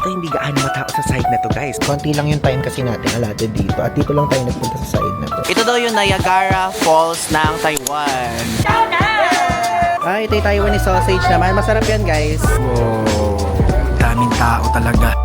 dito hindi gaano matao sa side na to, guys. Konti lang yung time kasi natin allotted dito. At dito lang tayo nagpunta sa side na to. Ito daw yung Niagara Falls ng Taiwan. Ito yung Taiwanese sausage naman. Masarap yan, guys. Wow, daming tao talaga.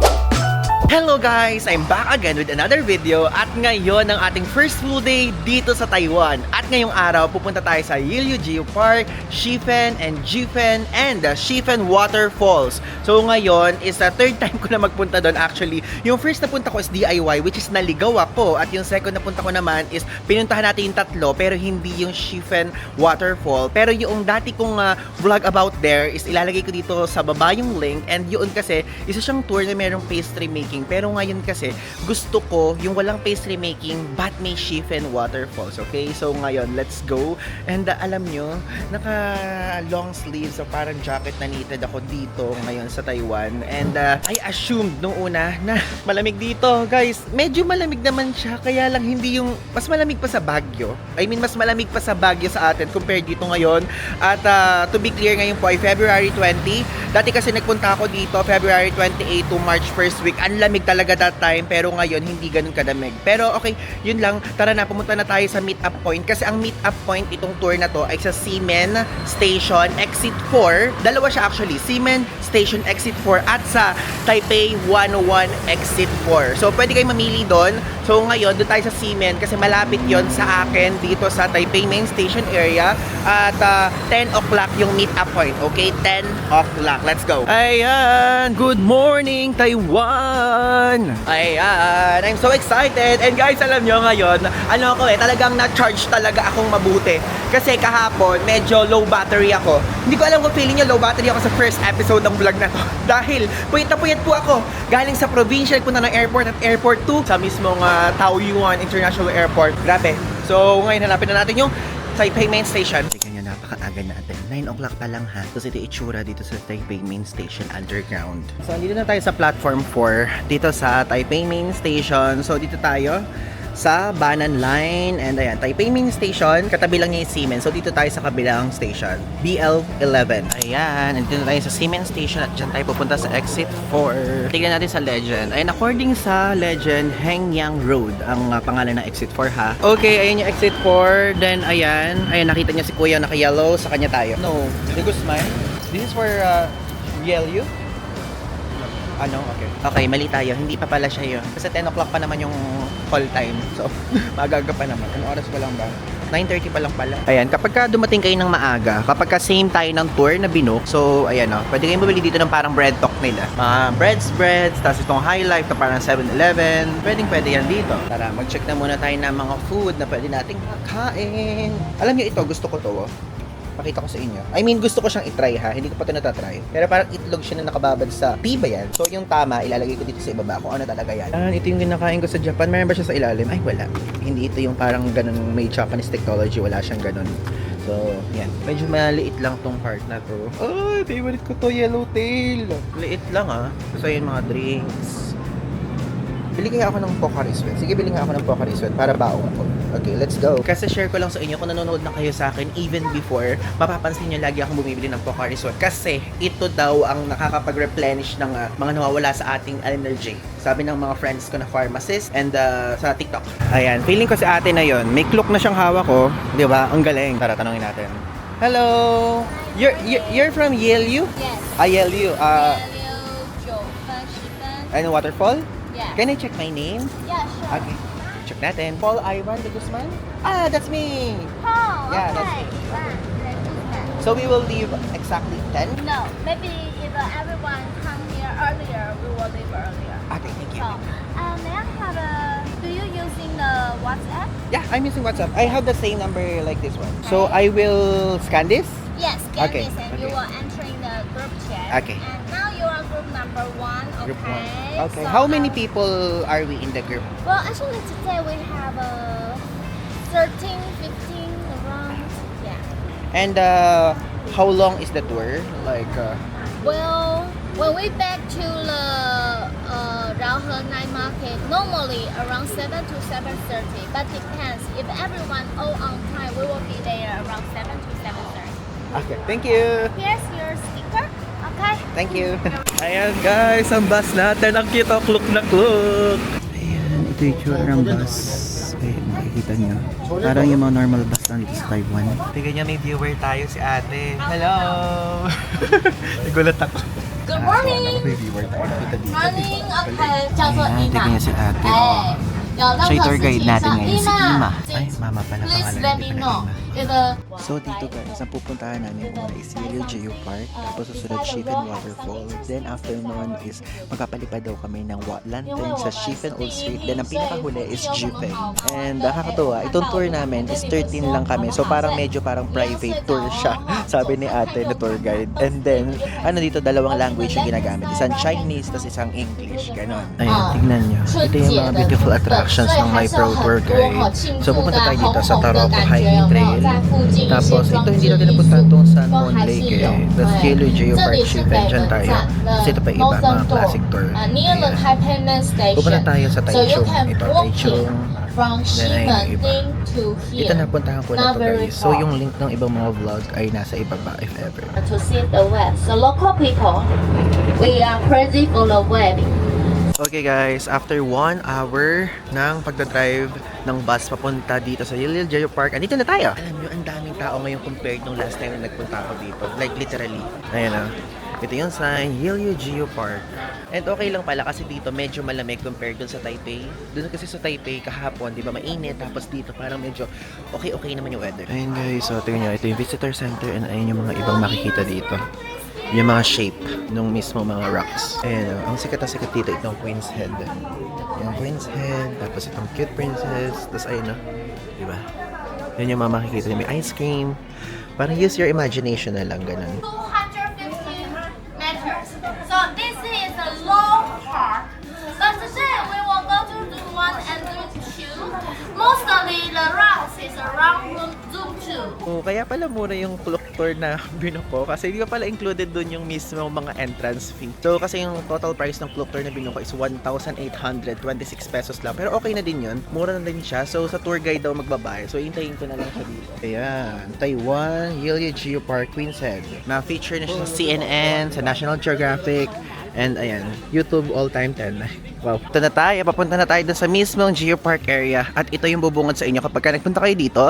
Hello guys! I'm back again with another video at ngayon ang ating first full day dito sa Taiwan. At ngayong araw, pupunta tayo sa Yilyu Geopark, Shifen and Jifen and the Shifen Waterfalls. So ngayon is the third time ko na magpunta doon actually. Yung first na punta ko is DIY which is naligaw ako at yung second na punta ko naman is pinuntahan natin yung tatlo pero hindi yung Shifen Waterfall. Pero yung dati kong vlog about there is ilalagay ko dito sa baba yung link and yun kasi isa siyang tour na merong pastry making. Pero ngayon kasi, gusto ko yung walang pastry making but may Shifen Waterfalls, okay? So ngayon, let's go. And alam nyo, naka long sleeves so parang jacket na knitted ako dito ngayon sa Taiwan. And I assumed nung una na malamig dito. Guys, medyo malamig naman siya, kaya lang hindi yung mas malamig pa sa Baguio. I mean, mas malamig pa sa Baguio sa atin compared dito ngayon. At to be clear, ngayon po ay February 20. Dati kasi nagpunta ako dito February 28 to March 1st week. Ang lamig talaga that time, pero ngayon hindi ganun kadamig. Pero okay, yun lang. Tara na, pumunta na tayo sa meet-up point. Kasi ang meet-up point itong tour na to ay sa Ximen Station Exit 4. Dalawa siya actually, Ximen Station Exit 4 at sa Taipei 101 Exit 4. So pwede kayong mamili doon. So ngayon, doon tayo sa Ximen kasi malapit yon sa akin dito sa Taipei Main Station area. At 10 o'clock yung meet-up point. Okay, 10 o'clock. Let's go. Ayan, good morning Taiwan! Ayan, I'm so excited. And guys, alam nyo ngayon, talagang na-charge talaga akong mabuti. Kasi kahapon, medyo low battery ako. Hindi ko alam kung feeling nyo low battery ako sa first episode ng vlog na to. Dahil, puyat na puyat po ako. Galing sa provincial po na ng airport at airport 2 sa mismong Taoyuan International Airport. Grabe. So, ngayon hanapin na natin yung Taipei Main Station. Napaka-aga natin. 9 o'clock pa lang ha. Tapos ito itsura dito sa Taipei Main Station Underground. So, dito na tayo sa platform 4. Dito sa Taipei Main Station. So, dito tayo sa Banan Line. And ayan, Taipei Main Station. Katabi lang niya yung Ximen. So, dito tayo sa kabilang station. BL11. Ayan. And dito na tayo sa Ximen Station. At dyan tayo pupunta sa Exit 4. Tignan natin sa Legend. Ayan, according sa Legend, Hengyang Road ang pangalan ng Exit 4 ha. Okay, ayan yung Exit 4. Then, ayan. Ayan, nakita niya si Kuya naka-yellow. Sa kanya tayo. No. De Guzman. This is for Yelyu. Ano? Okay. Okay, mali tayo. Hindi pa pala siya yun. Kasi 10 o'clock pa naman yung call time. So, maaga pa naman. Anong oras pa lang ba? 9:30 pa lang pala. Ayan, kapag ka dumating kayo ng maaga, kapag ka same tayo ng tour na binook, so, ayan o, pwede kayong bumili dito ng parang bread talk nila. Breads, tapos itong High Life na parang 7-Eleven. Pwede yan dito. Tara, mag-check na muna tayo ng mga food na pwede nating makain. Alam niyo ito, gusto ko to, oh. Pakita ko sa inyo. I mean, gusto ko siyang itry ha. Hindi ko pa ito natatry. Pero parang itlog siya na nakababad sa piba yan. So, yung tama, ilalagay ko dito sa ibaba kung ano talaga yan. Ito yung kinakain ko sa Japan. Meron ba siya sa ilalim? Ay, wala. Hindi ito yung parang ganun may Japanese technology. Wala siyang ganun. So, yan. Medyo maliit lang tong part na to. Ay, favorite ko to, yellowtail. Liit lang ha. So, yun mga drinks. Bili kaya ako ng Pocari Sweat. Sige, bili nga ako ng Pocari Sweat para baong ako. Okay, let's go. Kasi share ko lang sa inyo kung nanonood na kayo sa akin even before, mapapansin nyo lagi akong bumibili ng Pocari Sweat. Kasi ito daw ang nakakapag-replenish ng mga nawawala sa ating energy. Sabi ng mga friends ko na pharmacist and sa TikTok. Ayan, feeling ko si ate na yon. May clock na siyang hawak ko. Di ba? Ang galing. Tara, tanongin natin. Hello! You're from Yilyu? Yes. Yilyu. Yellow, Joe, Shifen. Ano, waterfall? Yeah. Can I check my name? Yeah, sure. Okay. Check natin. Paul Ivan de Guzman? Ah, that's me! Oh, Yeah, that's okay. me. Let's do that. So we will leave exactly 10? No, maybe if everyone come here earlier, we will leave earlier. Okay, thank you. So, may I have do you using the WhatsApp? Yeah, I'm using WhatsApp. I have the same number like this one. So I will scan this? Yes, scan Okay, this and you okay. will enter in the group chat. Okay. And now you are group number 1, Group okay? 1. Okay. So, How many people are we in the group? Well, actually today we have 13, 15 around, yeah. And how long is the tour? Like, Well, when we back to the Raohe night market, normally around 7 to 7:30, but depends. If everyone all on time, we will be there around 7 to 7:30. okay, thank you. Here's your sticker. Okay. Thank you. Ayan guys, ang bus natin. Ang cute, oh, kluk na kluk. Ayan, ito yung tsura ng bus. Ayan, makikita nyo. Parang yung mga normal bus lang dito sa Taiwan. Tingnan niya, may viewer tayo si ate. Hello! Nagulat ako. Good morning. May viewer tayo. Kita dito. Morning. Okay. 叫做 Ayan, tingnan Ima. niya si ate. 哎，有任 Siya yung 何 tour 事 guide 情 natin 上 ngayon, si Ima. ，Ima， Ay, mama pala please pangalan. let Hindi me pala know. Ima. 这个 So dito guys, ang pupuntahan namin muna is Yellow Geo Park, tapos susunod Shifen Waterfall. Then after nun is magpapalipad daw kami ng lantern sa Shifen Old Street. Then ang pinakahuli is Jipeng. And nakakatuwa, itong tour namin is 13 lang kami. So parang medyo parang private tour siya, sabi ni ate na tour guide. And then, ano dito, dalawang language yung ginagamit. Isang Chinese, tapos isang English. Ganon. Ayun, tignan nyo. Ito yung mga beautiful attractions ng My Pro Tour Guide. So pupunta tayo dito sa Taroko Hiking Trail. Tapos ito hindi natin napuntahan itong San Mon Lake eh. Tapos Yellow Geo Park Shifen, dyan tayo. Tapos ito pa iba, mga classic tour. near the Ayan. Taipei Main Pupunta Station. tayo sa So you Taichung. can Ito, walk Taichung. from Then ayun yung iba. Ximen to Ito here napuntahan ko na Not to very guys. So far. yung link ng ibang mga vlog ay nasa ibaba if ever. to see the web. So local people, we are crazy for the web. Okay guys, after 1 hour ng pagdadrive ng bus papunta dito sa Yellow Geo Park, andito na tayo. Alam nyo, ang daming tao ngayon compared nung last time na nagpunta ako dito. Like literally. Ayan o. Ito yung sign, Yellow Geo Park. And okay lang pala kasi dito medyo malamig compared dun sa Taipei. Dun kasi sa Taipei kahapon, di ba mainit. Tapos dito parang medyo okay naman yung weather. Ayun guys, so tingnan nyo, ito yung visitor center and ayun yung mga ibang makikita dito. Yung mga shape nung mismo mga rocks. Ayan o, ang sikat na sikat dito itong Queen's Head. Yung Queen's Head, tapos itong Cute Princess, tapos ayun o, diba? Yan yung mga makikita. May ice cream. Parang use your imagination na lang, ganun. 250 meters. So this is a long part. But today we will go to Zoom 1 and Zoom 2. Mostly the routes is around Zoom 2. Oh, kaya pala mura yung clock tour na binuko kasi hindi pa pala included dun yung mismo mga entrance fee. So kasi yung total price ng clock tour na binuko is 1,826 pesos lang. Pero okay na din yun. Mura na din siya. So sa tour guide daw magbabayad. So hintayin ko na lang siya dito. Ayan. Taiwan, Yellow Geo Park, Queen's Head. Na-feature na siya sa CNN, sa National Geographic, and ayan, YouTube all-time 10. Wow. Ito na tayo. Papunta na tayo dun sa mismong Geo Park area. At ito yung bubungad sa inyo kapag ka nagpunta kayo dito.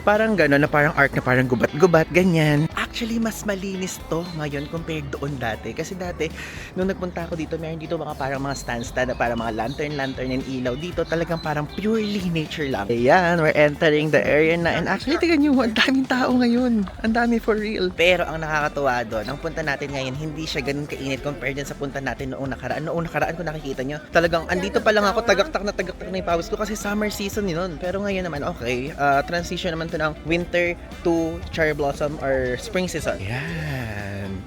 Parang gano'n na parang arc na parang gubat-gubat, ganyan. Actually, mas malinis to ngayon compared doon dati. Kasi dati, nung nagpunta ako dito, meron dito mga parang mga stand na parang mga lantern and ilaw. Dito talagang parang purely nature lang. Ayan, we're entering the area na. And actually, tignan nyo, ang daming tao ngayon. Ang dami for real. Pero ang nakakatuwa doon, ang punta natin ngayon, hindi siya ganun kainit compared dyan sa punta natin noong nakaraan. Noong nakaraan kung nakikita nyo, talagang andito pa lang ako, tagaktak na yung pawis ko kasi summer season yun. Pero ngayon naman, okay, transition naman to ng winter to cherry blossom or spring season. Yan.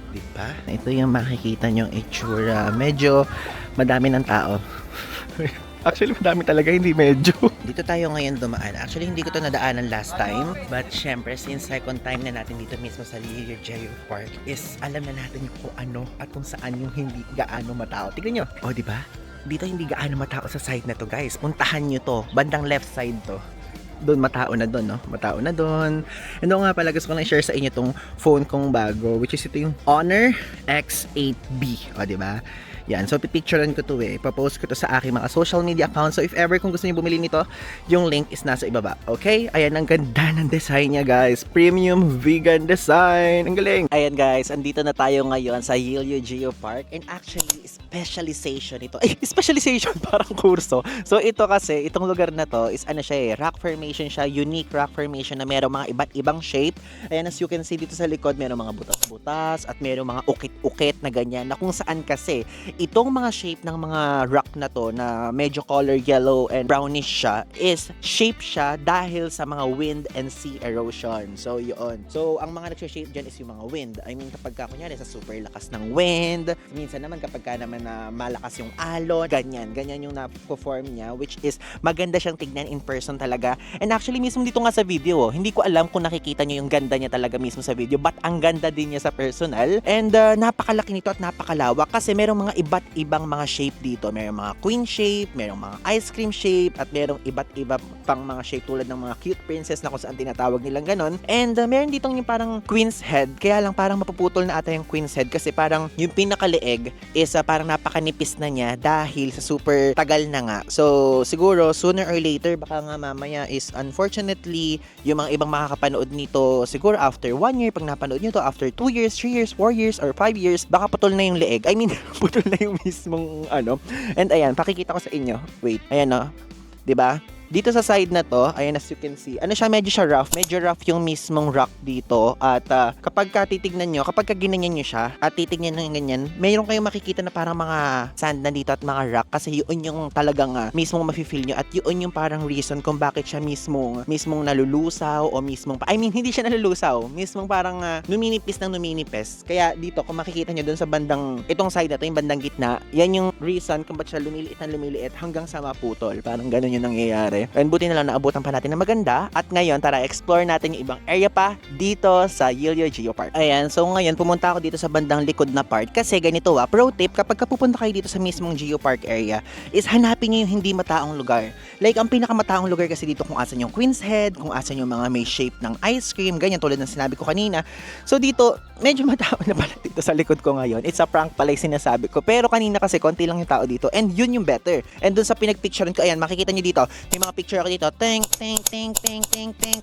Diba? Ito yung makikita nyong itsura. Medyo madami ng tao. Actually, madami talaga, hindi medyo. Dito tayo ngayon dumaan. Actually, hindi ko to nadaanan last time. But syempre, since second time na natin dito mismo sa Yellow Geo Park, is alam na natin yung kung ano at kung saan yung hindi gaano matao. Tignan nyo. O, diba? Dito hindi gaano matao sa side na to, guys. Puntahan nyo to. Bandang left side to. Doon matao na doon, no? Matao na doon. And nga pala, gusto ko lang i-share sa inyo tong phone kong bago, which is ito yung Honor X8B. O, diba? Yan. So, pipicturean ko to eh. Ipapost ko to sa aking mga social media accounts. So, if ever kung gusto niyo bumili nito, yung link is nasa ibaba. Okay? Ayan, ang ganda ng design niya, guys. Premium vegan design. Ang galing. Ayan, guys. Andito na tayo ngayon sa Yellow Geo Park. And actually, specialization ito. Ay, specialization. Parang kurso. So, ito kasi, itong lugar na to is ano siya eh. Rock formation siya. Unique rock formation na merong mga iba't ibang shape. Ayan, as you can see dito sa likod, merong mga butas-butas at merong mga ukit-ukit na ganyan. Na kung saan kasi, itong mga shape ng mga rock na to na medyo color yellow and brownish siya is shape siya dahil sa mga wind and sea erosion. So, yun. So, ang mga nagsha-shape dyan is yung mga wind. I mean, kapag ka, kunyari, sa super lakas ng wind, minsan naman kapag ka naman na malakas yung alon, ganyan yung na-perform niya, which is maganda siyang tignan in person talaga. And actually mismo dito nga sa video, hindi ko alam kung nakikita niyo yung ganda niya talaga mismo sa video, but ang ganda din niya sa personal. And napakalaki nito at napakalawak kasi merong mga iba't ibang mga shape dito. Merong mga queen shape, merong mga ice cream shape, at merong iba't iba pang mga shape tulad ng mga cute princess na kung saan tinatawag nilang ganon. And meron dito yung parang queen's head, kaya lang parang mapuputol na ata yung queen's head kasi parang yung pinakaleeg is parang napakanipis na niya dahil sa super tagal na nga. So siguro sooner or later baka nga mamaya is unfortunately yung mga ibang makakapanood nito siguro after 1 year, pag napanood nyo to after 2 years, 3 years, 4 years, or 5 years, baka putol na yung leeg. I mean, putol na yung mismong ano. And ayan, pakikita ko sa inyo. Wait, ayan o. 'Di ba? Dito sa side na to, ayan as you can see, ano siya, medyo siya rough. Medyo rough yung mismong rock dito. At kapag titignan nyo, kapag ginanyan nyo siya, at titignan nyo ganyan, mayroon kayong makikita na parang mga sand na dito at mga rock. Kasi yun yung talagang mismong mafe-feel nyo. At yun yung parang reason kung bakit siya mismong nalulusaw o mismong, I mean, hindi siya nalulusaw. Mismong parang numinipis ng numinipis. Kaya dito, kung makikita nyo dun sa bandang, itong side na to, yung bandang gitna, yan yung reason kung bakit siya lumiliit hanggang sa maputol. Parang ganun yung nangyayari. And buti na lang naabutan pa natin na maganda. At ngayon, tara explore natin yung ibang area pa dito sa Yilio Geopark. Ayan, so ngayon pumunta ako dito sa bandang likod na part kasi ganito pro tip, kapag pupunta kayo dito sa mismong Geopark area, is hanapin nyo yung hindi mataong lugar. Like, ang pinakamataong lugar kasi dito kung asan yung Queen's Head, kung asan yung mga may shape ng ice cream, ganyan tulad ng sinabi ko kanina. So dito, medyo matao na pala dito sa likod ko ngayon. It's a prank pala yung sinasabi ko. Pero kanina kasi konti lang yung tao dito and yun yung better. And dun sa pinagpicturean ko, ayan, makikita nyo dito, may mga picture ako dito. Ting.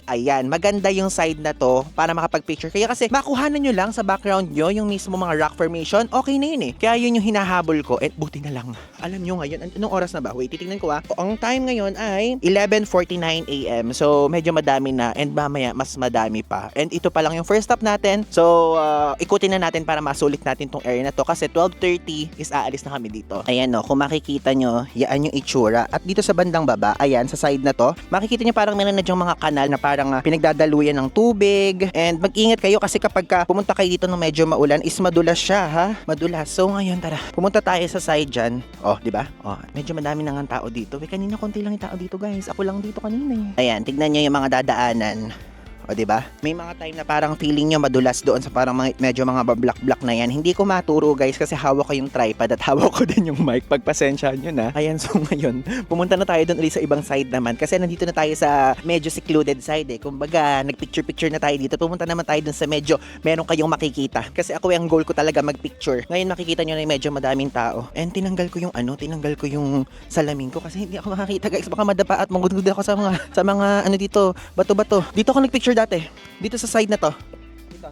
Ayan, maganda yung side na to para makapag-picture. Kaya kasi makuhanan nyo lang sa background nyo yung mismo mga rock formation, okay na yun eh. Kaya yun yung hinahabol ko. And buti na lang. Alam nyo ngayon, anong oras na ba? Wait, titignan ko Ang time ngayon ay 11:49 AM. So, medyo madami na and mamaya mas madami pa. And ito pa lang yung first stop natin. So, ikutin na natin para masulit natin tong area na to kasi 12:30 is aalis na kami dito. Ayan no, kung makikita nyo, yan yung itsura. At dito sa bandang baba, ayan, sa side na to, makikita nyo parang meron na dyang mga kanal na parang pinagdadaluyan ng tubig. And mag-ingat kayo kasi kapag pumunta kayo dito ng medyo maulan, is madulas siya ha. Madulas. So ngayon, tara, pumunta tayo sa side dyan. Oh, di ba? Oh, medyo madami na nga tao dito. Kanina konti lang yung tao dito guys. Ako lang dito kanina eh. Ayan, tignan nyo yung mga dadaanan. O diba? May mga time na parang feeling nyo madulas doon sa parang medyo mga black na yan. Hindi ko maturo guys kasi hawak ko yung tripod at hawak ko din yung mic. Pagpasensyahan nyo na. Ayan, so ngayon, pumunta na tayo doon ulit sa ibang side naman. Kasi nandito na tayo sa medyo secluded side eh. Kumbaga, nagpicture-picture na tayo dito. Pumunta naman tayo doon sa medyo meron kayong makikita. Kasi ako yung goal ko talaga magpicture. Ngayon makikita nyo na medyo madaming tao. And tinanggal ko yung salamin ko kasi hindi ako makakita guys. Baka madapa at mangudngud ako sa mga ano dito, bato-bato. Dito ako nagpicture dati. Dito sa side na to.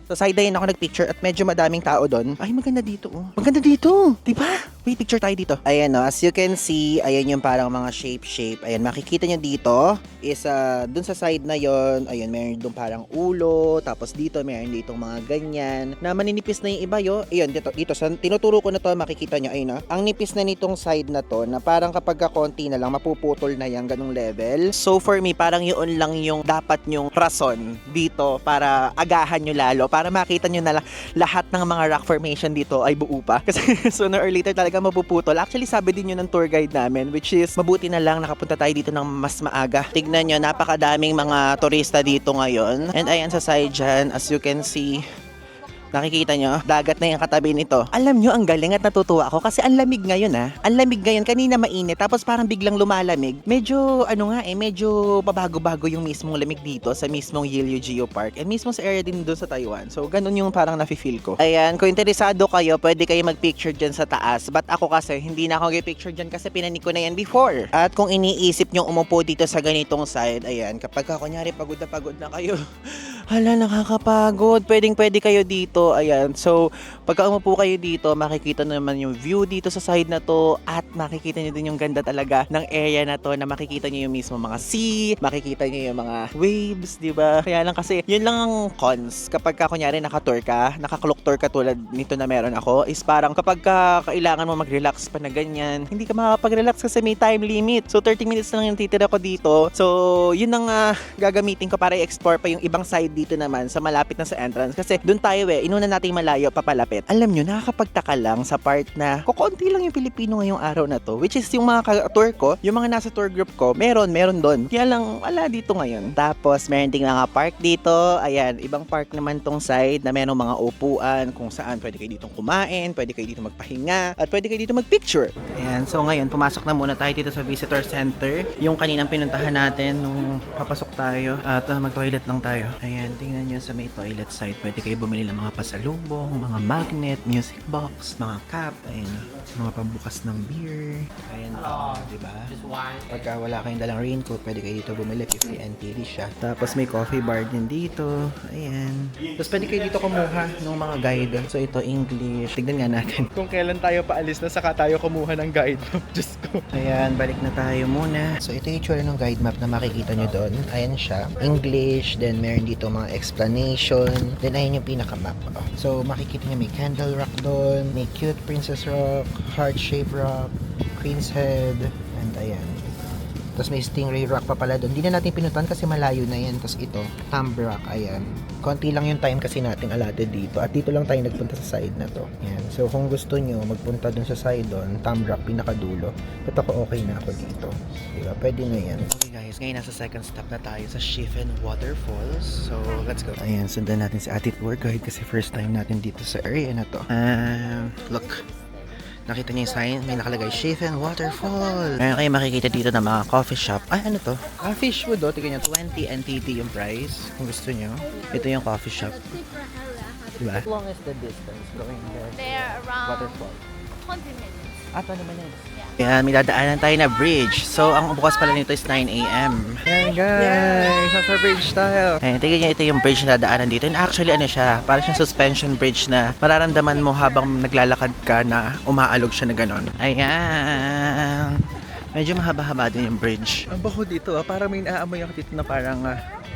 Sa side na yun ako nagpicture at medyo madaming tao doon. Ay, maganda dito Maganda dito. Diba? Wait, picture tayo dito. Ayan no, as you can see, ayan yung parang mga shape. Ayan, makikita nyo dito is dun sa side na yon. Ayan, meron doon parang ulo. Tapos dito, meron ditong mga ganyan. Na maninipis na yung iba Ayan, dito. Sa tinuturo ko na to, makikita nyo. Ayun na. Ang nipis na nitong side na to, na parang kapag konti na lang, mapuputol na yan, ganung level. So for me, parang yun lang yung dapat nyong rason dito para agahan nyo lalo. Para makita nyo na lahat ng mga rock formation dito ay buo pa. Kasi sooner or later talaga mapuputol. Actually, sabi din yun ng tour guide namin, which is mabuti na lang nakapunta tayo dito ng mas maaga. Tignan nyo, napakadaming mga turista dito ngayon. And ayan sa side dyan, as you can see, nakikita nyo, dagat na yung katabi nito. Alam nyo, ang galing at natutuwa ako kasi ang lamig ngayon Ang lamig ngayon, kanina mainit, tapos parang biglang lumalamig. Medyo, medyo pabago-bago yung mismong lamig dito sa mismong Yilio Geopark and mismo sa area din doon sa Taiwan. So, ganun yung parang nafe-feel ko. Ayan, kung interesado kayo, pwede kayo mag-picture dyan sa taas. But ako kasi, hindi na ako mag-picture dyan kasi pinanik ko na yan before. At kung iniisip nyo umupo dito sa ganitong side, ayan, kapag kunyari pagod na kayo, hala, nakakapagod. Pwede kayo dito. Ayan. So, pagka umupo kayo dito, makikita naman yung view dito sa side na to at makikita nyo din yung ganda talaga ng area na to na makikita nyo yung mismo mga sea, makikita nyo yung mga waves, di ba? Kaya lang kasi, yun lang ang cons. Kapag kunyari naka-tour ka, naka-clock tour ka tulad nito na meron ako, is parang kapag kailangan mo mag-relax pa na ganyan, hindi ka makapag-relax kasi may time limit. So, 30 minutes lang yung titira ko dito. So, yun ang gagamitin ko para i-explore pa yung ibang side dito naman sa malapit na sa entrance. Kasi doon tayo inuna natin malayo papalapit. Alam nyo, nakakapagtaka lang sa part na kukunti lang yung Pilipino ngayong araw na to. Which is yung mga tour ko, yung mga nasa tour group ko, meron doon. Kaya lang, wala dito ngayon. Tapos, meron ding mga park dito. Ayan, ibang park naman tong side na meron mga upuan kung saan pwede kayo ditong kumain, pwede kayo dito magpahinga, at pwede kayo dito magpicture. Ayan, so ngayon, pumasok na muna tayo dito sa visitor center. Yung kaninang pinuntahan natin nung papasok tayo at mag-toilet lang tayo. Ayan, tingnan nyo sa may toilet side. Pwede kayo bumili ng mga pasalubong, mga magnet, music box, mga cup, ayan, mga pambukas ng beer. Ayan, diba? Pagka wala kayong dalang raincoat, pwede kayo dito bumili kasi NTD siya. Tapos may coffee bar din dito. Ayan. Tapos pwede kayo dito kumuha ng mga guide. So ito, English. Tignan nga natin kung kailan tayo paalis na saka tayo kumuha ng guide map. Diyos ko. Ayan, balik na tayo muna. So ito yung itsura ng guide map na makikita nyo doon. Ayan siya. English, then meron dito mga explanation. Then ayan yung pinaka-map. So makikita nyo may Candle Rock doon, may Cute Princess Rock, Heart Shape Rock, Queen's Head, and ayan. Tapos may Stingray Rock pa pala doon. Hindi na natin pinuntahan kasi malayo na yan. Tapos ito, Thumb Rock, ayan. Konti lang yung time kasi nating allotted dito. At dito lang tayo nagpunta sa side na to. Ayan. So kung gusto nyo magpunta dun sa side doon, Thumb Rock, pinakadulo. But ako okay na ako dito. Diba? Pwede na yan. Okay guys, ngayon nasa second stop na tayo sa Chifen Waterfalls. So let's go. Ayan, sundan natin si Ate Tour Guide kasi first time natin dito sa area na to. Look. Nakita niyo yung sign, may nakalagay Chifen Waterfall. Ngayon kayo makikita dito ng mga coffee shop. Ay, ano to? Fish food, oh. Tignan nyo, 20 NTT yung price. Kung gusto nyo. Ito yung coffee shop. Diba? How long is the distance going there? They're around Waterfall. 20 minutes. 20 minutes. Ayan, may dadaanan tayo na bridge. So, ang bukas pala nito is 9 a.m. Ayan guys, nasa bridge tayo. Ayan, tingnan nyo, ito yung bridge na dadaanan dito. And actually, ano siya, parang siyang suspension bridge na mararamdaman mo habang naglalakad ka na umaalog siya na ganon. Ayan. Medyo mahaba-haba din yung bridge. Ang baho dito, parang may naaamoy ako dito na parang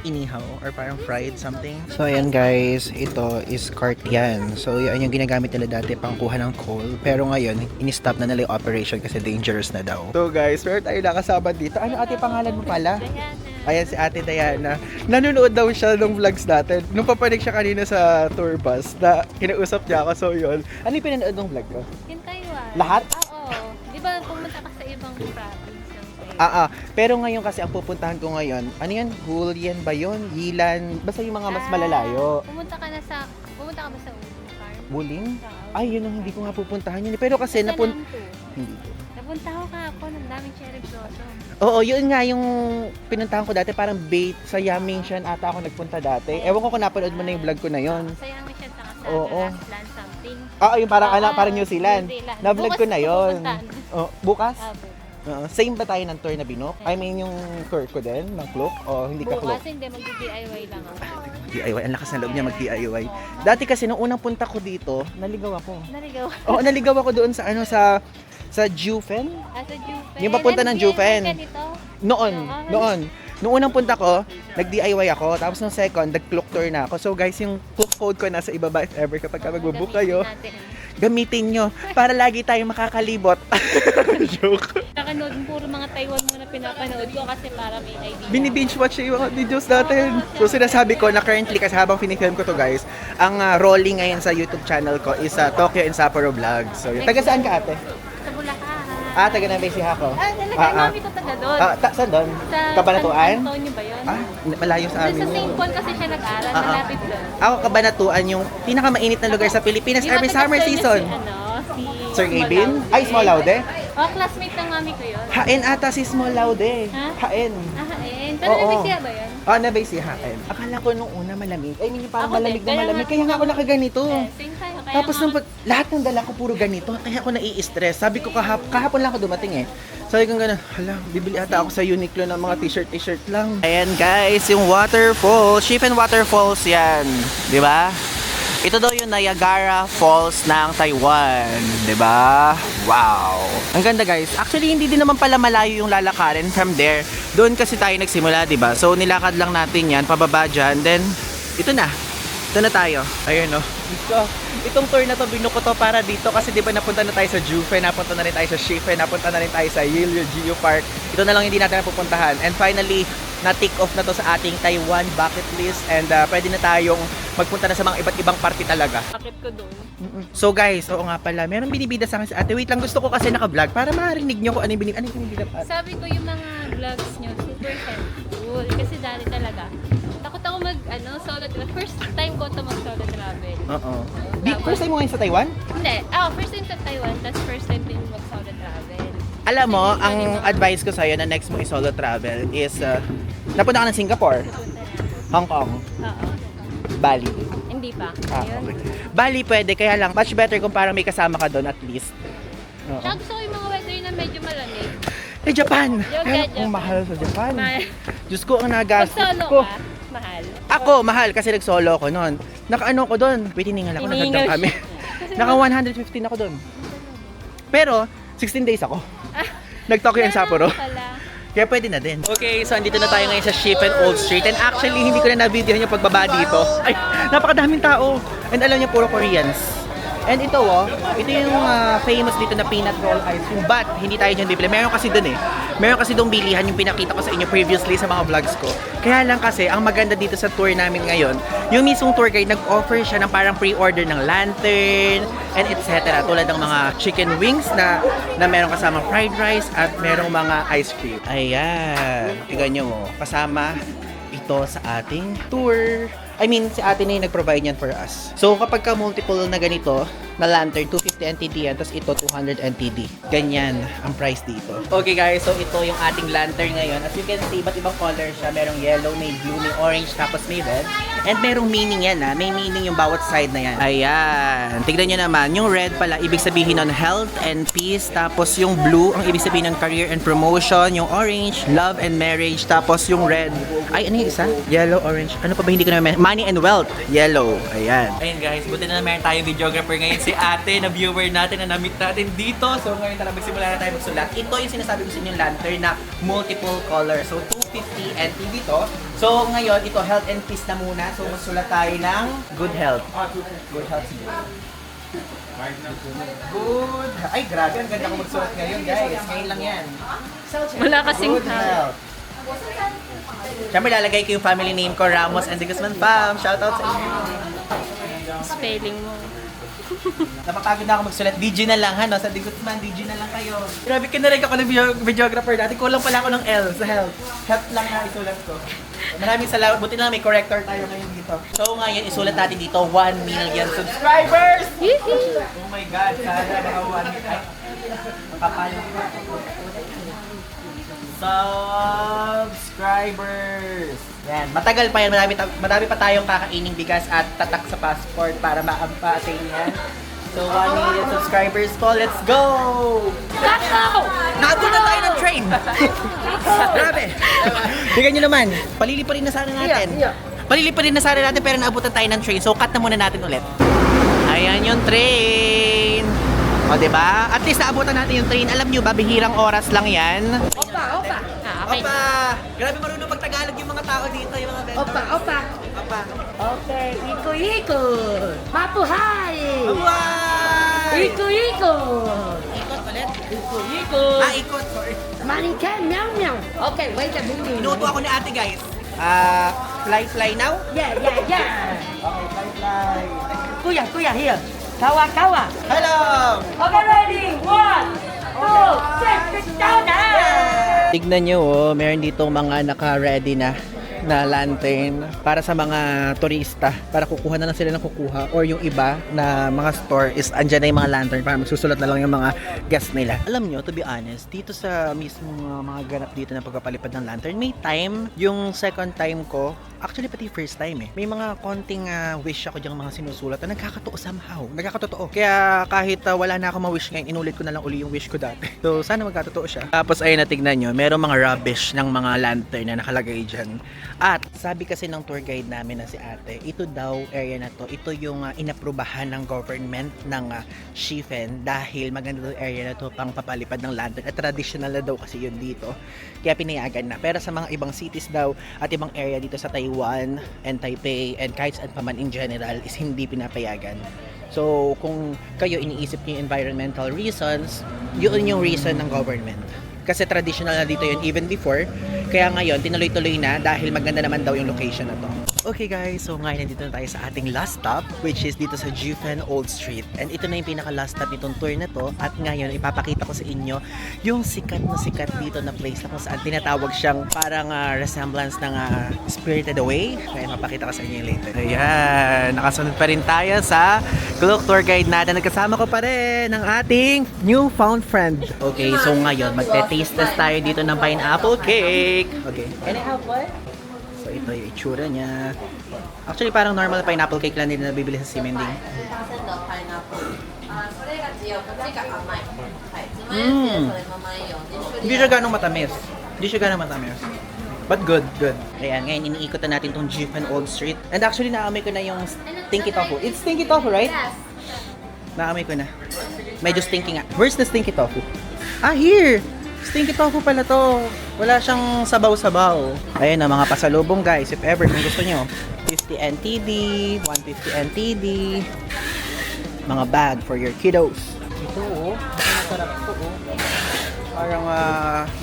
inihaw or parang fried something. So ayan guys, ito is cart yan. So yan yung ginagamit nila dati pang kuha ng coal. Pero ngayon, in-stop na nila yung operation kasi dangerous na daw. So guys, meron tayo nakasama dito. Ano ate pangalan mo pala? Ayan si Ate Diana. Nanonood daw siya ng vlogs natin. Nung papanig siya kanina sa tour bus na kinausap niya ako. So yun. Ano yung pinanood ng vlog ko? In Taiwan. Lahat? Oo. Di ba pumunta ka sa ibang province ng Taiwan? Pero ngayon kasi ang pupuntahan ko ngayon, ano yan? Hulian ba yun? Yilan? Basta yung mga mas malalayo. Pumunta ka ba sa Uling Farm? Buling? Ay, yun ang hindi ko nga pupuntahan yun. Pero kasi Hindi ko. Napunta ko kahapon, ang daming cherry blossom. Oo, yun nga yung pinuntahan ko dati. Parang bait sa Yaming Shan ata ako nagpunta dati. Ewan ko kung napanood mo na yung vlog ko na yun. Sa Yaming siya, saka sa Oo. Grassland something. Yung parang New Zealand. Na-vlog ko na yun. Bukas? Same ba tayo ng tour na Binok? I mean, yung tour ko din, ng Klook? O hindi ka Klook? Bukas hindi, mag-DIY lang ako. DIY, ang lakas ng loob niya mag-DIY. Dati kasi nung unang punta ko dito, naligaw ako. Naligaw. Oo, naligaw ako doon sa sa Jufen. Sa Juven. Yung papunta ng Juven. Noon. Nung unang punta ko, nag-DIY ako. Tapos nung second, nag-Klook tour na ako. So guys, yung Klook code ko nasa ibaba if ever kapag mag-book kayo. Gamitin nyo para lagi tayong makakalibot. Joke. Nakanood, puro mga Taiwan muna pinapanood ko kasi para may idea. Bini-binge watch yung mga videos natin. So sinasabi ko na currently kasi habang finifilm ko to guys, ang rolling ngayon sa YouTube channel ko is Tokyo and Sapporo Vlog. So taga saan ka ate? Sa Bulacan. Taga Nueva Ecija ako. Talaga, mami ko taga doon. Saan doon? Sa Kabanatuan? San Antonio ba yun? Malayo sa Doon amin. sa St. Paul kasi siya nag-aral, malapit doon. Ako, Kabanatuan, yung pinakamainit na lugar sa Pilipinas every summer season. Si Sir Gavin? Ay, Small Laude? Classmate ng mami ko yun. Hain ata si Small Laude. Ha? Hain. Hain. Pero Oo. nabisiya ba yun? Nueva Ecija, Hain. Akala ko nung una malamig. Ay, hindi parang Ako din. malamig na Kaya malamig. nga- Kaya nga ako nakaganito. Same tayo. Kaya Tapos nga- nung lahat ng dala ko puro ganito, kaya ako nai-stress. Sabi ko kahapon lang ako dumating eh. Sabi ko gano'n, hala, bibili ata ako sa Uniqlo ng mga t-shirt lang. Ayan guys, yung waterfall, Chifen Waterfalls yan. Di ba? Ito daw yung Niagara Falls ng Taiwan. Di ba? Wow! Ang ganda guys. Actually, hindi din naman pala malayo yung lalakarin from there. Doon kasi tayo nagsimula, di ba? So, nilakad lang natin yan, pababa dyan. Then, ito na. Doon na tayo. Ayun no. So, itong tour na to, binuko to para dito kasi di ba napunta na tayo sa Juve, napunta na rin tayo sa Schiffe, napunta na rin tayo sa Yale Geo Park. Ito na lang hindi natin napupuntahan. And finally, na-tick off na to sa ating Taiwan bucket list and pwede na tayong magpunta na sa mga iba't ibang party talaga. Bakit ko doon? So guys, oo nga pala, meron binibida sa akin si ate. Wait lang, gusto ko kasi naka-vlog para marinig nyo kung ano yung binibida pa. Sabi ko yung mga vlogs nyo, super helpful. Kasi dati talaga, takot ako solo travel. First time ko ito mag-solo travel. Oo. First time mo ngayon sa Taiwan? Hindi. First time sa Taiwan, tapos first time din mag-solo travel. Alam mo, ang advice ko sa'yo na next mo i-solo travel is, napunta ka ng Singapore, Hong Kong, Oo. Bali. Hindi pa. Okay. Bali pwede, kaya lang, much better kung parang may kasama ka doon at least. Oo. Tsaka gusto ko yung mga weather na medyo malamig. Japan! Yoga, Pero kung Japan. mahal sa Japan. Mahal. Diyos ko, ang nagastos Pag-solo ko. ka, mahal. Ako, mahal kasi nag-solo ko noon. Naka-ano ko doon. Wait, hiningal ako, Hinihingal nagdang kami. siya. Naka 115 ako doon. Pero, 16 days ako. Nag-Tokyo and Sapporo. Pala. Kaya pwede na din. Okay, so andito na tayo ngayon sa Schiffe and Old Street. And actually, hindi ko na na-videohan yung pagbaba dito. Ay, napakadaming tao. And alam niyo, puro Koreans. And ito ito yung famous dito na peanut roll ice cream. But, hindi tayo dyan bibili. Meron kasi dun Meron kasi dong bilihan yung pinakita ko sa inyo previously sa mga vlogs ko. Kaya lang kasi, ang maganda dito sa tour namin ngayon, yung mismong tour guide, nag-offer siya ng parang pre-order ng lantern, and etc. Tulad ng mga chicken wings na meron kasama fried rice at merong mga ice cream. Ayan. Tignan nyo mo. Kasama ito sa ating tour. I mean, si ate na yung nag-provide niyan for us. So, kapag ka multiple na ganito, na lantern, 250 NTD yan, tapos ito 200 NTD. Ganyan ang price dito. Okay guys, so ito yung ating lantern ngayon. As you can see, iba't ibang color siya. Merong yellow, may blue, may orange, tapos may red. And merong meaning yan may meaning yung bawat side na yan. Ayan. Tignan nyo naman, yung red pala, ibig sabihin nun health and peace. Tapos yung blue, ang ibig sabihin ng career and promotion. Yung orange, love and marriage. Tapos yung red, ay ano yung isa? Yellow, orange. Ano pa ba hindi ko naman? Money and wealth. Yellow. Ayan. Ayan guys, buti na meron tayo videographer ngayon si ate na viewer natin na na-meet natin dito. So ngayon tara magsimula na tayo magsulat. Ito yung sinasabi ko sa inyo yung lantern na multiple color. So 250 NTD to. So ngayon ito health and peace na muna. So magsulat tayo ng good health. Good health siguro. Good. Ay grabe, ang ganda ko magsulat ngayon guys. Ngayon lang yan. Wala kasing Good health. Siyempre lalagay ko yung family name ko, Ramos and De Guzman Fam. Shoutout sa inyo. spelling mo. Napapagod na ako magsulat. DG na lang, no? Sa De Guzman, DG na lang kayo. Grabe, kinareg ako ng videographer dati. Kulang pala ako ng L sa health. Health lang na isulat ko. Maraming salamat. Buti na lang may corrector tayo ngayon dito. So ngayon, isulat natin dito 1 million subscribers! Oh my God, sana mga 1 million. Kapal. Subscribers! Yan, matagal pa yan. Marami pa tayong kakainin bigas at tatak sa passport para maampatin yan. So, 1 million subscribers po. Let's go! Nakabot na tayo ng train! Grabe! Tingnan nyo naman. Paliliparin na sana natin. Paliliparin na sana natin pero naabutan tayo ng train. So, cut na muna natin ulit. Ayan yung train! O, diba? At least naabutan natin yung train. Alam nyo ba, bihirang oras lang yan. Okay. Opa! Grabe marunong pag-Tagalog yung mga tao dito, yung mga vendor. Opa. Opa. Okay, ikot-ikot. Mabuhay! Mabuhay! Ikot-ikot. Ikot ulit? Ikot-ikot. Ikot. Sorry. Manikan, meow meow. Okay, wait a minute. Inuuto ako ni ate, guys. Fly now? Yeah. Okay, fly. Kuya, here. Kawa. Hello! Okay, ready? 1, 2, 3, down na! Tignan nyo, meron ditong mga naka-ready na lantern para sa mga turista para kukuha na lang sila ng kukuha or yung iba na mga store is andyan na yung mga lantern para magsusulat na lang yung mga guests nila. Alam nyo, to be honest, dito sa mismong mga ganap dito na pagpapalipad ng lantern, may time, yung second time ko, actually pati first time may mga konting wish ako diyang mga sinusulat na nagkakatotoo somehow. Nagkakatotoo. Kaya kahit wala na ako ma-wish ngayon, inulit ko na lang uli yung wish ko dati. So sana magkatotoo siya. Tapos ayun, natignan nyo, merong mga rubbish ng mga lantern na nakalagay dyan. At sabi kasi ng tour guide namin na si ate, ito daw area na to, ito yung inaprubahan ng government ng Shifen dahil maganda daw area na to pang papalipad ng lantern at traditional na daw kasi yun dito. Kaya pinayagan na. Pero sa mga ibang cities daw at ibang area dito sa Taiwan and Taipei and kahit saan pa man in general is hindi pinapayagan. So kung kayo iniisip niyo yung environmental reasons, yun yung reason ng government. Kasi traditional na dito yun even before. Kaya ngayon, tinuloy-tuloy na dahil maganda naman daw yung location na to. Okay guys, so ngayon nandito na tayo sa ating last stop which is dito sa Jiufen Old Street. And ito na yung pinaka-last stop nitong tour na to. At ngayon, ipapakita ko sa inyo yung sikat na sikat dito na place na kung saan tinatawag siyang parang resemblance ng Spirited Away. Kaya mapakita ko sa inyo later. Ayan, nakasunod pa rin tayo sa Klook Tour Guide natin. Nagkasama ko pa rin ang ating newfound friend. Okay, so ngayon, magte-taste test tayo dito ng pineapple cake. Okay. Can I have one? So ito yung itsura niya. Actually parang normal pineapple cake lang din na nabibili sa Simending. Hindi siya ganong matamis. But good. Ayan, ngayon iniikot na natin tong Jiufen Old Street. And actually naamoy ko na yung stinky tofu. It's stinky tofu, right? Yes. Naamoy ko na. Medyo stinky nga. Where's the stinky tofu? Ah, here! Stinky tofu pala to. Wala siyang sabaw-sabaw. Ayun na mga pasalubong guys. If ever kung gusto nyo. 50 NTD, 150 NTD. Mga bag for your kiddos. Ito oh. Masarap ito oh. Parang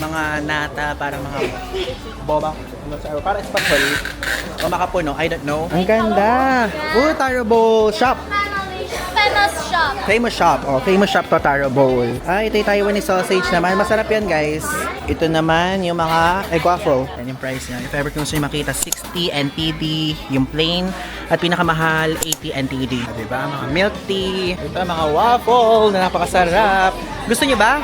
mga nata, parang mga boba. Parang espatol. O makapuno, I don't know. Ang ganda. Oh, taro bowl shop. Famous shop. Famous shop to taro bowl. Ito yung Taiwanese sausage naman. Masarap yan guys. Ito naman yung mga egg waffle. Yan yung price niya. If ever kung gusto nyo makita, 60 NTD yung plain. At pinakamahal, 80 NTD. Diba? Mga milk tea. Ito mga waffle na napakasarap. Gusto nyo ba?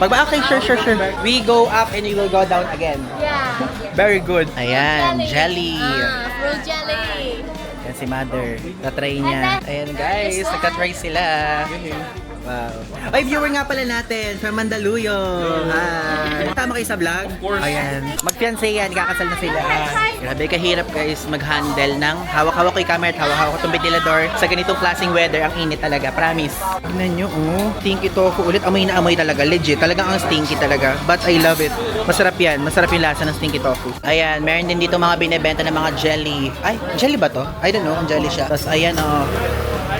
Okay, sure. We go up and we will go down again. Yeah. Very good. Ayan, jelly. Fruit jelly. Yan si Mother. Tatry niya. Ayan guys, nagtatry sila. Wow. Ay, viewer nga pala natin from Mandaluyong. Hi. Tama kayo sa vlog? Ayan. Mag-fiancé yan, kakasal na sila. Grabe kahirap guys mag-handle ng hawak-hawak ko yung camera at hawak-hawak ko itong ventilador. Sa ganitong klaseng weather, ang init talaga. Promise. Tingnan nyo, oh. Stinky tofu ulit. Amoy na amoy talaga. Legit. Talagang ang stinky talaga. But I love it. Masarap yan. Masarap yung lasa ng stinky tofu. Ayan. Meron din dito mga binibenta ng mga jelly. Ay, jelly ba to? I don't know kung jelly siya. Tapos ayan, oh.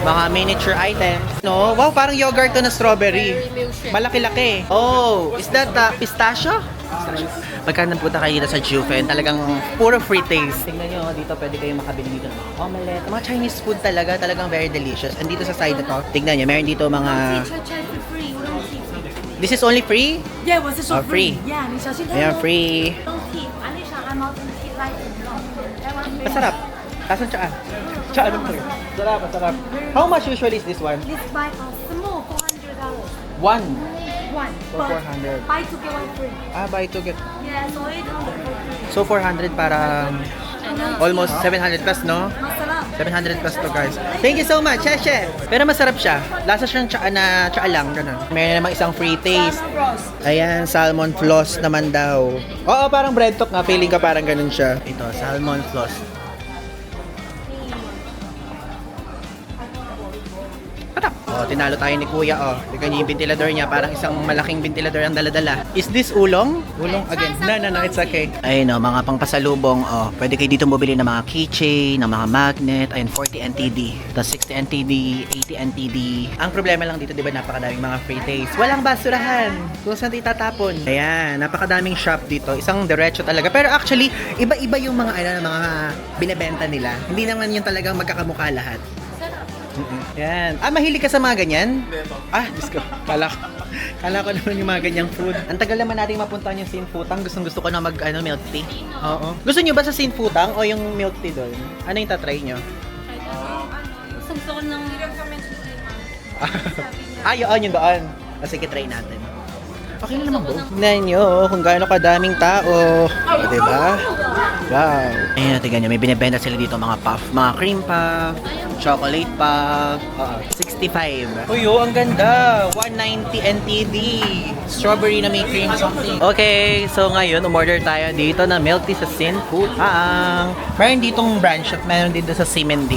Mga miniature items. No? Wow, parang yogurt to na strawberry. Malaki-laki. Oh, is that pistachio? Magkano punta kayo dito sa Jiufen, talagang puro free taste. Tingnan nyo, dito pwede kayong makabili dito ng omelette. Mga Chinese food talaga, talagang very delicious. And dito sa side na to, tingnan nyo, meron dito mga... This is only free? Yeah, 我是说 Oh, free. Yeah, 你小心看 Ayan, 哦。 free. Masarap. Kasan tsaan? Tsaan mo. Masarap. How much usually is this one? This buy small $400. One. One. For 400. Buy two get one free. Buy to get. Yeah, so 800. So 400 para almost 700 plus, no? Masarap. 700 plus to guys. Thank you so much, Cheshe. Pero masarap siya. Lasa siyang tsaa na tsaa lang, ganun. Mayroon namang isang free taste. Ayan, salmon floss naman daw. Oo, parang bread talk nga. Feeling ka parang ganun siya. Ito, salmon floss. Oh, tinalo tayo ni Kuya, oh. Tignan niyo yung ventilador niya, parang isang malaking ventilador ang dala-dala. Is this ulong? Ulong again. No, it's okay. Ayun, no, mga pangpasalubong, oh. Pwede kayo dito bumili ng mga keychain, ng mga magnet, ayun, 40 NTD. Tapos 60 NTD, 80 NTD. Ang problema lang dito, di ba, napakadaming mga free taste. Walang basurahan. Kung saan itatapon. Ayan, napakadaming shop dito. Isang diretso talaga. Pero actually, iba-iba yung mga, mga binebenta nila. Hindi naman yung talagang magkakamukha lahat. Yan. Mahilig ka sa mga ganyan? Diyos ko. Kala ko naman yung mga ganyang food. Ang tagal naman natin mapuntahan yung Sinfutang. Gusto ko na milk tea. Oo. Gusto nyo ba sa Sinfutang o yung milk tea doon? Ano yung tatry nyo? Gusto ko ng... Yun yung doon. Sige, try natin. Okay na naman, bro. Tignan nyo kung gaano kadaming tao. O, diba? Wow! Ayun, tignan nyo, may binibenta sila dito mga puff. Mga cream puff, chocolate puff, 65. Uy, ang ganda! 190 NTD. Strawberry na may cream something. Okay, so ngayon, umorder tayo dito na milk tea sa Sin Food. Meron ditong branch at meron dito sa Simendi.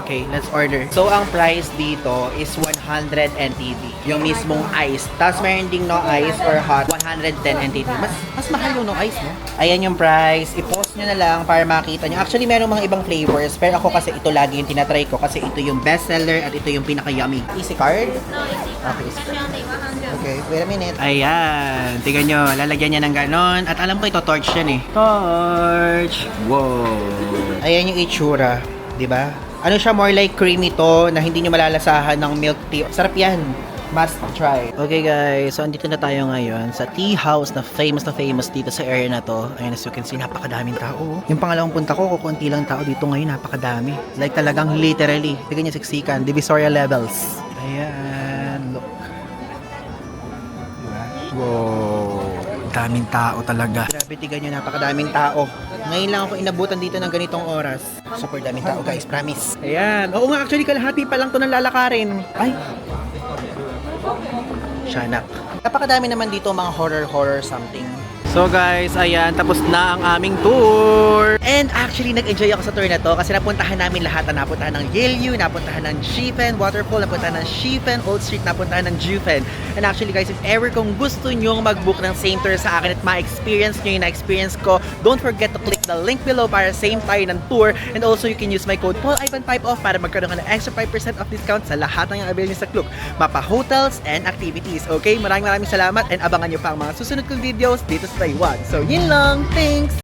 Okay, let's order. So, ang price dito is 100 NTD. Yung mismong ice. Tapos meron ding no ice or hot, 110 NTD. Mas mahal yung no ice, no? Ayan yung price. I-post nyo na lang para makita nyo. Actually, meron mga ibang flavors. Pero ako kasi ito lagi yung tinatry ko kasi ito yung best seller at ito yung pinaka-yummy. Easy card? Okay, easy card. Okay, wait a minute. Ayan. Tingnan nyo, lalagyan niya ng ganon. At alam ko ito, torch yan eh. Torch! Wow! Ayan yung itsura. Diba? Ano siya, more like creamy to na hindi nyo malalasahan ng milk tea. Sarap yan. Must try. Okay guys, so andito na tayo ngayon sa tea house na famous dito sa area na to. Ayan, as you can see, napakadaming tao. Yung pangalawang punta ko, kukunti lang tao dito ngayon, napakadami. Like talagang literally. Tignan niya siksikan, Divisoria levels. Ayan, look. Diba? Wow. Daming tao talaga. Grabe, tignan nyo, napakadaming tao. Ngayon lang ako inabutan dito ng ganitong oras. Super daming tao guys, promise. Ayan. Oo nga, actually kalahati pa lang to ng lalakarin. Ay. Shanak. Napakadami naman dito mga horror something. So guys, ayan, tapos na ang aming tour. And actually, nag-enjoy ako sa tour na to kasi napuntahan namin lahat. Napuntahan ng Yale, napuntahan ng Shifen Waterfall, napuntahan ng Shifen Old Street, napuntahan ng Jufen. And actually guys, if ever kung gusto nyo mag-book ng same tour sa akin at ma-experience nyo yung na-experience ko, don't forget to click the link below para same tayo ng tour. And also, you can use my code PaulIvan5off para magkaroon ka ng extra 5% off discount sa lahat ng available nyo sa Klook. Mapa hotels and activities. Okay, maraming salamat and abangan nyo pa ang mga susunod kong videos dito sa Taiwan. So, yun lang. Thanks!